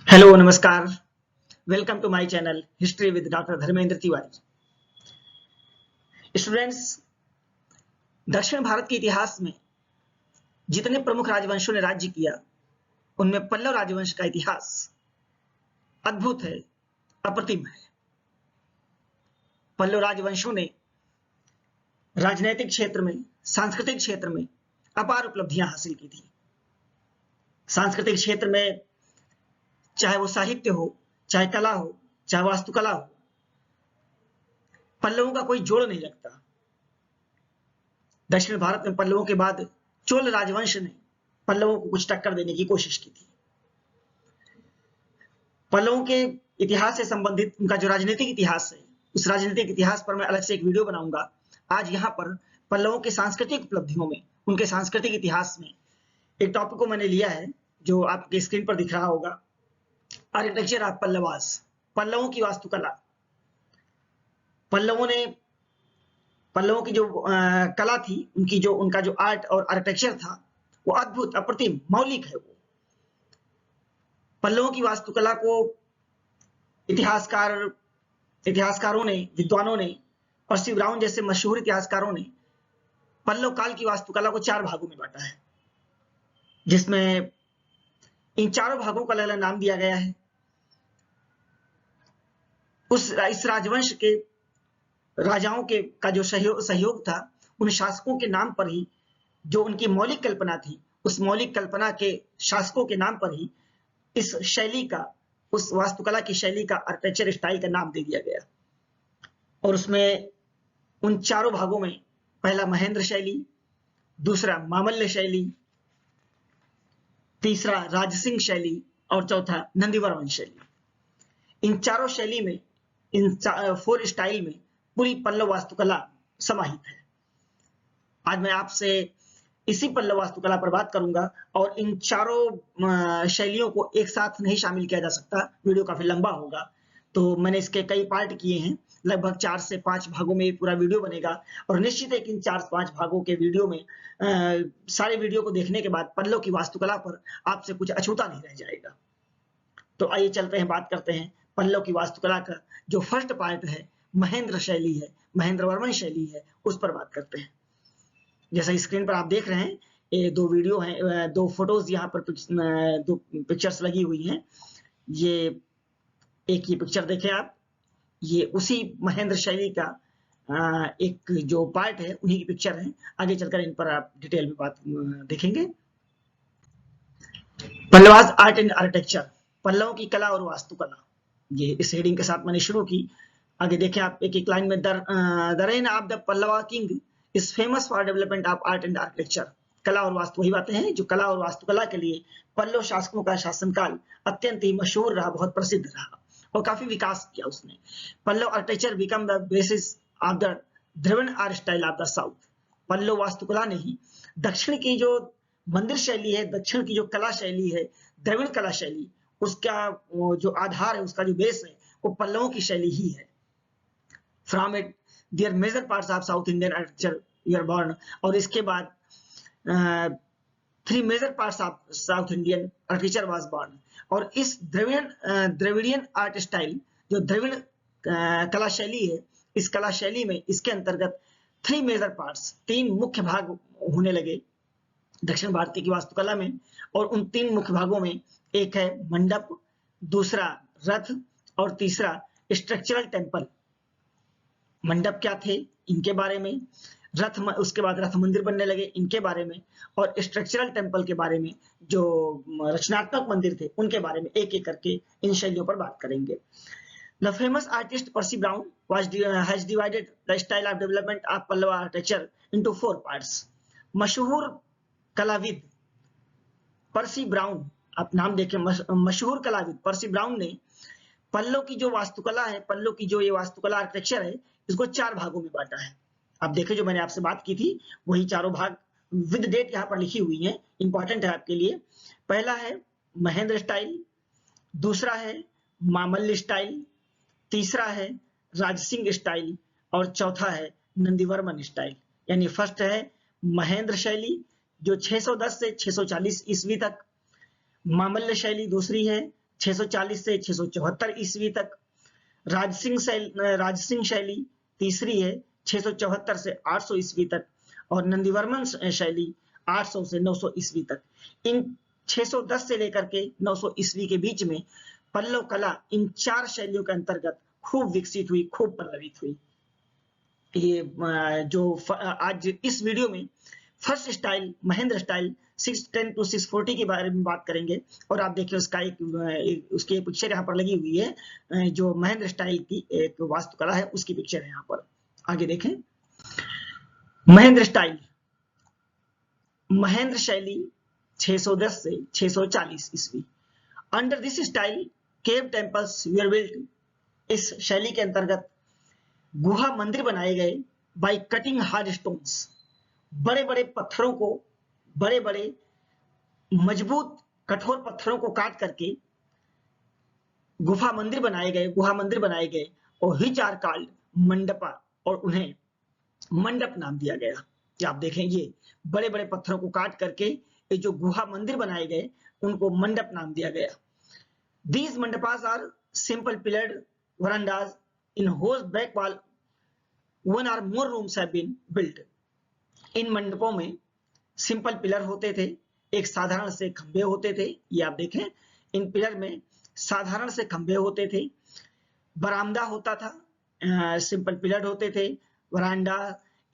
Hello नमस्कार। Welcome to my channel history with doctor Dharmendra Tiwari. Students, दक्षिण भारत के इतिहास में जितने प्रमुख राजवंशों ने राज्य किया उनमें पल्लव राजवंश का इतिहास अद्भुत है, अप्रतिम है। पल्लव राजवंशों ने राजनीतिक क्षेत्र में, सांस्कृतिक क्षेत्र में अपार उपलब्धियां हासिल की थी। सांस्कृतिक क्षेत्र में चाहे वो साहित्य हो, चाहे कला हो, चाहे वास्तुकला हो, पल्लवों का कोई जोड़ नहीं लगता। दक्षिण भारत में पल्लवों के बाद चोल राजवंश ने पल्लवों को कुछ टक्कर देने की कोशिश की थी। पल्लवों के इतिहास से संबंधित उनका जो राजनीतिक इतिहास है, उस राजनीतिक इतिहास पर मैं अलग से एक वीडियो बनाऊंगा। आज यहाँ पर पल्लवों के सांस्कृतिक उपलब्धियों में, उनके सांस्कृतिक इतिहास में एक टॉपिक को मैंने लिया है जो आपके स्क्रीन पर दिख रहा होगा, आर्किटेक्चर ऑफ पल्लवास, पल्लवों की वास्तुकला। पल्लवों की जो कला थी, उनका जो आर्ट और आर्किटेक्चर था वो अद्भुत, अप्रतिम, मौलिक है। वो पल्लवों की वास्तुकला को इतिहासकारों ने, विद्वानों ने, पर्सी ब्राउन जैसे मशहूर इतिहासकारों ने पल्लव काल की वास्तुकला को 4 भागों में बांटा है, जिसमें इन चारों भागों का अलग-अलग नाम दिया गया है। इस राजवंश के राजाओं का जो सहयोग था, उन शासकों के नाम पर ही, जो उनकी मौलिक कल्पना थी, उस मौलिक कल्पना के शासकों के नाम पर ही इस शैली का, उस वास्तुकला की शैली का, आर्किटेक्चर स्टाइल का नाम दे दिया गया। और उसमें उन चारों भागों में पहला महेंद्र शैली, दूसरा मामल्य शैली, तीसरा राजसिंह शैली और चौथा नंदीवर्मन शैली। इन चारों शैली में, इन 4 स्टाइल में पूरी पल्लव वास्तुकला समाहित है। आज मैं आपसे इसी पल्लव वास्तुकला पर बात करूंगा और इन चारों शैलियों को एक साथ नहीं शामिल किया जा सकता, वीडियो काफी लंबा होगा, तो मैंने इसके कई पार्ट किए हैं। लगभग 4 से 5 भागों में पूरा वीडियो बनेगा और निश्चित है कि इन 4-5 भागों के वीडियो में सारे वीडियो को देखने के बाद पल्लव की वास्तुकला पर आपसे कुछ अछूता नहीं रह जाएगा। तो आइए चलते हैं, बात करते हैं पल्लव की वास्तुकला का। जो फर्स्ट पार्ट है, महेंद्र शैली है, महेंद्र वर्मन शैली है, उस पर बात करते हैं। जैसा स्क्रीन पर आप देख रहे हैं, ये 2 वीडियो हैं, 2 फोटोज यहाँ पर 2 पिक्चर्स लगी हुई हैं। ये पिक्चर देखें आप, ये उसी महेंद्र शैली का एक जो पार्ट है, उन्हीं की पिक्चर है। आगे चलकर इन पर आप डिटेल में बात देखेंगे। पल्लवास आर्ट एंड आर्किटेक्चर, पल्लवों की कला और वास्तुकला, ये इस हेडिंग के साथ मैंने शुरू की। आगे देखें आप, एक लाइन में, the rain of the Pallava king is famous for development of art and architecture. कला और वास्तु, वही बातें हैं जो कला और वास्तुकला के लिए पल्लव शासकों का शासनकाल अत्यंत ही मशहूर रहा, बहुत प्रसिद्ध रहा और काफी विकास किया उसने। Pallava architecture become the basis of the Dravida art style of the south. Pallava वास्तुकला ने ही दक्षिण की जो मंदिर शैली है, दक्षिण की जो कला शैली है, द्रविड़ कला शैली, उसका जो आधार है, उसका जो बेस है, वो पल्लवों की शैली ही है। From it there major parts of south Indian architecture were born. और इसके बाद 3 major parts of south Indian architecture was born. और इस द्रविडियन आर्ट स्टाइल, जो द्रविड़ कला शैली है, इस कला शैली में, इसके अंतर्गत 3 मेजर पार्ट्स, 3 मुख्य भाग होने लगे दक्षिण भारतीय की वास्तुकला में। और उन 3 मुख्य भागों में एक है मंडप, दूसरा रथ और तीसरा स्ट्रक्चरल टेम्पल। मंडप क्या थे, इनके बारे में, उसके बाद रथ मंदिर बनने लगे, इनके बारे में, और स्ट्रक्चरल टेम्पल के बारे में, जो रचनात्मक मंदिर थे, उनके बारे में एक एक करके इन शैलियों पर बात करेंगे। The famous artist Percy Brown has divided the style of development of Pallava architecture into 4 parts. मशहूर कलाविद पर्सी ब्राउन, आप नाम देखें, मशहूर कलाविद पर्सी ब्राउन ने पल्लव की जो वास्तुकला है, पल्लव की जो ये वास्तुकला आर्किटेक्चर है, इसको 4 भागों में बांटा है। आप देखें, जो मैंने आपसे बात की थी, वही चारों भाग विद डेट यहाँ पर लिखी हुई है, इंपॉर्टेंट है आपके लिए। पहला है महेंद्र स्टाइल, दूसरा है मामल्य स्टाइल, तीसरा है राजसिंह स्टाइल और चौथा है नंदीवर्मन स्टाइल। यानी फर्स्ट है महेंद्र शैली, जो 610 से 640 ईस्वी तक। मामल्य शैली दूसरी है, 640 से 674 ईस्वी तक। राजसिंह शैली तीसरी है 674 से 800 ईस्वी तक, और नंदीवर्मन शैली 800 से 900 ईस्वी तक। इन 610 से लेकर के 900 ईस्वी के बीच में पल्लव कला इन 4 शैलियों के अंतर्गत खूब विकसित हुई, खूब पल्लवित हुई। ये जो आज इस वीडियो में first style Mahendra style 610 to 640 के बारे में बात करेंगे। और आप देखिए उसका उसकी पिक्चर यहाँ पर लगी हुई है, जो महेंद्र स्टाइल की एक वास्तुकला है उसकी पिक्चर है यहाँ पर। आगे देखें, महेंद्र स्टाइल, महेंद्र शैली 610 से 640 ईस्वी। Under this style cave temples were built. इस शैली के अंतर्गत गुहा मंदिर बनाए गए बाय कटिंग हार्ड स्टोन्स। बड़े बड़े पत्थरों को, बड़े बड़े मजबूत कठोर पत्थरों को काट करके गुहा मंदिर बनाए गए और हिच आर कॉल्ड मंडपा, और उन्हें मंडप नाम दिया गया। कि आप देखें, ये बड़े बड़े पत्थरों को काट करके ये जो गुहा मंदिर बनाए गए उनको मंडप नाम दिया गया। These mandapas are simple pillared verandas in whose back wall one or more rooms have been built। इन मंडपों में सिंपल पिलर होते थे, एक साधारण से खंभे होते थे। ये आप देखें, इन पिलर में साधारण से खंभे होते थे, बरामदा होता था, सिंपल पिलर होते थे, वरांडा।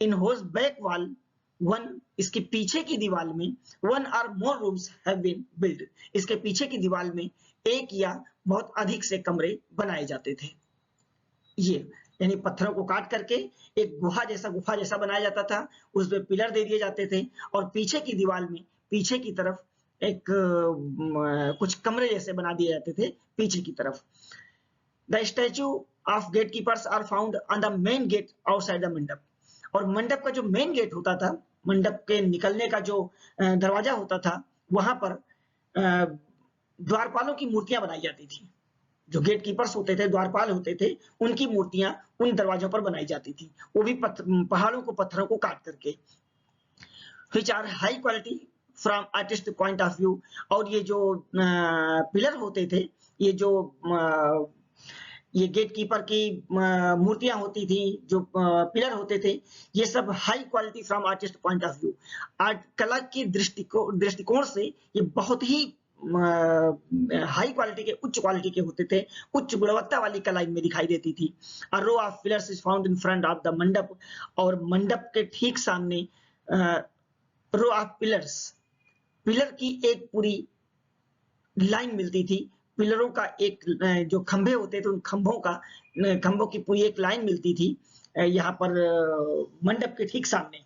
इन होज बैक वॉल वन, इसके पीछे की दीवार में वन और मोर रूम्स हैव बीन बिल्ड। इसके पीछे की दीवार में एक या बहुत अधिक से कमरे बनाए जाते थे। ये यानी पत्थरों को काट करके एक गुफा जैसा बनाया जाता था, उसमें पिलर दे दिए जाते थे और पीछे की दीवार में पीछे की तरफ एक कुछ कमरे जैसे बना दिए जाते थे पीछे की तरफ। The statue of gate keepers are found on the main gate outside the मंडप। और मंडप का जो मेन गेट होता था, मंडप के निकलने का जो दरवाजा होता था, वहां पर द्वारपालों की मूर्तियां बनाई जाती थी। जो गेट कीपर्स होते थे, द्वारपाल होते थे, उनकी मूर्तियां उन दरवाजों पर बनाई जाती थी, वो भी पहाड़ों को, पत्थरों को काट करके। which are high quality from artist point of view। और ये जो पिलर होते थे, ये जो ये गेट कीपर की मूर्तियां होती थी, जो पिलर होते थे, ये सब high quality from artist point of view, art कला के दृष्टिकोण से ये बहुत ही हाई क्वालिटी के, उच्च क्वालिटी के होते थे, उच्च गुणवत्ता वाली कला इनमें दिखाई देती थी। A row of pillars is found in front of the मंडप। और मंडप के ठीक सामने रो ऑफ पिलर्स, पिलर की एक पूरी लाइन मिलती थी। पिलरों का एक जो खंभे होते थे, उन खंभों की पूरी एक लाइन मिलती थी यहाँ पर मंडप के ठीक सामने।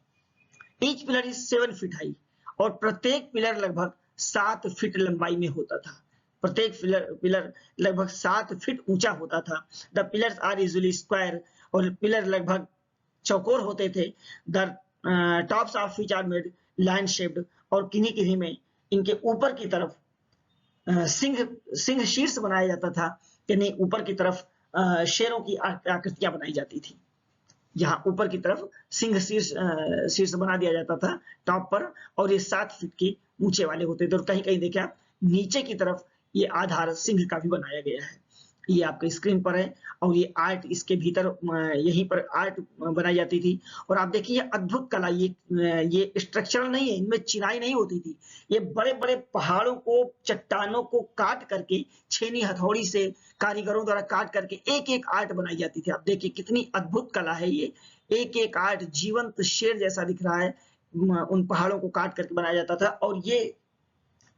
Each pillar is 7 feet high. और प्रत्येक पिलर लगभग 7 फीट लंबाई में होता था। प्रत्येक पिलर लगभग 7 फीट ऊंचा होता था। The pillars are usually square. और पिलर लगभग चौकोर होते थे। The tops of which are made line shaped. और किन्हीं में इनके ऊपर की तरफ सिंह शीर्ष बनाया जाता था, यानी ऊपर की तरफ शेरों की आकृतियां बनाई जाती थी। यहाँ ऊपर की तरफ सिंह शीर्ष बना दिया जाता था टॉप पर, और ये 7 फीट के ऊंचे वाले होते थे। और कहीं कहीं देखिए आप, नीचे की तरफ ये आधार सिंह का भी बनाया गया है। ये आपके स्क्रीन पर है, और ये आर्ट इसके भीतर यहीं पर आर्ट बनाई जाती थी। और आप देखिए ये अद्भुत कला, ये स्ट्रक्चरल नहीं है, इनमें चिनाई नहीं होती थी। ये बड़े बड़े पहाड़ों को, चट्टानों को काट करके, छेनी हथौड़ी से कारीगरों द्वारा काट करके एक एक आर्ट बनाई जाती थी। आप देखिए कितनी अद्भुत कला है ये। एक एक आर्ट जीवंत शेर जैसा दिख रहा है, उन पहाड़ों को काट करके बनाया जाता था। और ये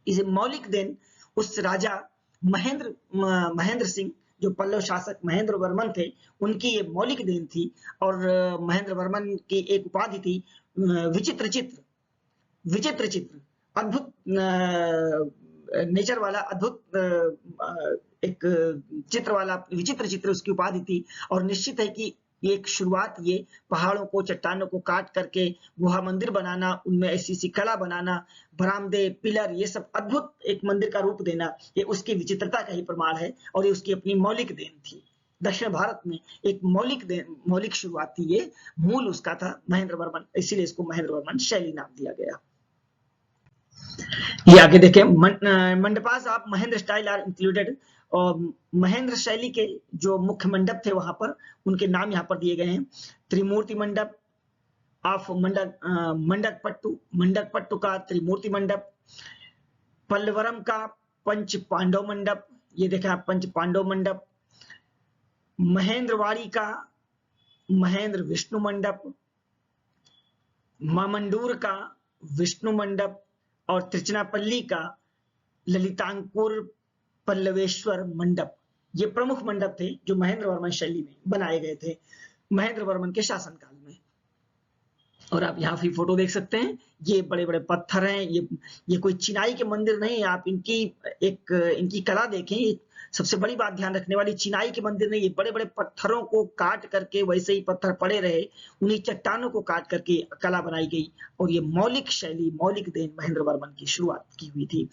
इसे मौलिक देन उस राजा महेंद्र सिंह, जो पल्लव शासक महेंद्र वर्मन थे, उनकी ये मौलिक देन थी। और महेंद्र वर्मन की एक उपाधि थी विचित्र चित्र, अद्भुत नेचर वाला, अद्भुत एक चित्र वाला विचित्र चित्र उसकी उपाधि थी। और निश्चित है कि एक शुरुआत, ये पहाड़ों को, चट्टानों को काट करके गुहा मंदिर बनाना, उनमें ऐसी कला बनाना, बरामदे, पिलर, ये सब अद्भुत एक मंदिर का रूप देना, ये उसकी विचित्रता का ही प्रमाण है। और ये उसकी अपनी मौलिक देन थी। दक्षिण भारत में एक मौलिक शुरुआत थी, ये मूल उसका था महेंद्र वर्मन, इसीलिए इसको महेंद्र वर्मन शैली नाम दिया गया। ये आगे देखें, mandapas of Mahendra style are included, और महेंद्र शैली के जो मुख्य मंडप थे वहां पर उनके नाम यहाँ पर दिए गए हैं। त्रिमूर्ति मंडप ऑफ मंडकपट्टू का त्रिमूर्ति मंडप, पल्लवरम का पंच पांडव मंडप, ये देखा पंच पांडव मंडप, महेंद्रवाड़ी का महेंद्र विष्णु मंडप, मामंडूर का विष्णु मंडप, और त्रिचनापल्ली का ललितांकुर पल्लवेश्वर मंडप। ये प्रमुख मंडप थे जो महेंद्र वर्मन शैली में बनाए गए थे महेंद्र वर्मन के शासनकाल में। और आप यहाँ भी फोटो देख सकते हैं, ये बड़े बड़े पत्थर हैं, ये कोई चिनाई के मंदिर नहीं है। आप इनकी कला देखें, सबसे बड़ी बात ध्यान रखने वाली, चिनाई के मंदिर नहीं, ये बड़े बड़े पत्थरों को काट करके, वैसे ही पत्थर पड़े रहे उन्हीं चट्टानों को काट करके कला बनाई गई। और ये मौलिक शैली, मौलिक देन महेंद्र वर्मन की शुरुआत की हुई थी।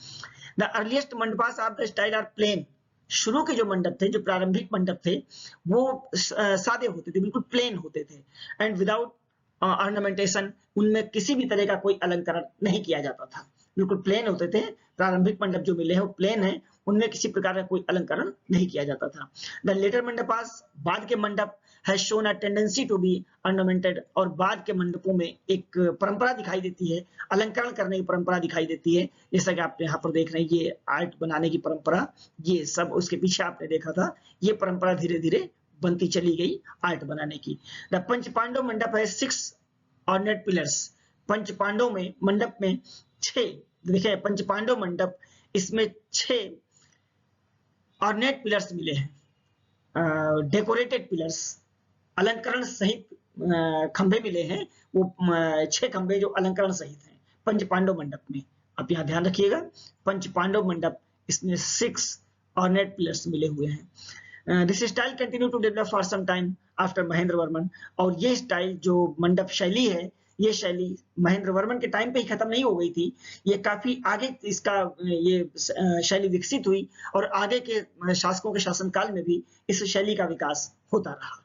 The earliest mandapas of the style are plain, शुरू के जो मंडप थे, जो प्रारंभिक मंडप थे, वो सादे होते थे, बिल्कुल प्लेन होते थे, एंड विदाउट ऑर्नामेंटेशन, उनमें किसी भी तरह का कोई अलंकरण नहीं किया जाता था, बिल्कुल प्लेन होते थे। प्रारंभिक मंडप जो मिले हैं वो प्लेन है, उनमें किसी प्रकार का कोई अलंकरण नहीं किया जाता था। द लेटर मंडपास, बाद के mandapa, has shown a tendency to be ornamented, और बाद के मंडपों में एक परंपरा दिखाई देती है, अलंकरण करने की परंपरा दिखाई देती है। जैसा कि आप यहाँ पर देख रहे हैं, ये आर्ट बनाने की परंपरा, ये सब उसके पीछे आपने देखा था, ये परंपरा धीरे धीरे बनती चली गई आर्ट बनाने की। द पंच पांडव मंडप है 6 ऑर्नेट पिलर्स, पंच पांडव में मंडप में 6, देखिए पंच पांडव मंडप, इसमें 6 ऑर्नेट पिलर्स मिले हैं, डेकोरेटेड पिलर्स, अलंकरण सहित खंभे मिले हैं, वो 6 खंभे जो अलंकरण सहित हैं पंच पांडव मंडप में। आप यहाँ ध्यान रखिएगा, पंच पांडव मंडप, इसमें 6 ऑर्नेट पिलर्स मिले हुए हैं। This style continue to develop for some time after Mahendra Varman, और ये स्टाइल जो मंडप शैली है, ये शैली महेंद्र वर्मन के टाइम पे ही खत्म नहीं हो गई थी, ये काफी आगे इसका ये शैली विकसित हुई, और आगे के शासकों के शासनकाल में भी इस शैली का विकास होता रहा।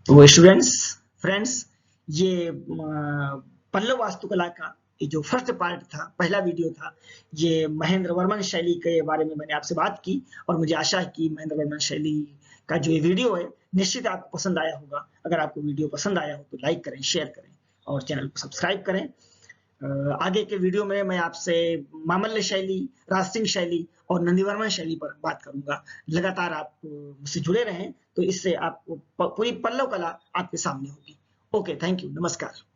तो स्टूडेंट्स, फ्रेंड्स, ये पल्लव वास्तुकला का ये जो फर्स्ट पार्ट था, पहला वीडियो था, ये महेंद्र वर्मन शैली के बारे में मैंने आपसे बात की, और मुझे आशा है कि महेंद्र वर्मन शैली का जो ये वीडियो है निश्चित आपको पसंद आया होगा। अगर आपको वीडियो पसंद आया हो तो लाइक करें, शेयर करें और चैनल को सब्सक्राइब करें। आगे के वीडियो में मैं आपसे मामल्य शैली, राजसिंह शैली और नंदीवर्मन शैली पर बात करूंगा। लगातार आप मुझसे जुड़े रहें, तो इससे आपको पूरी पल्लव कला आपके सामने होगी। ओके, थैंक यू, नमस्कार।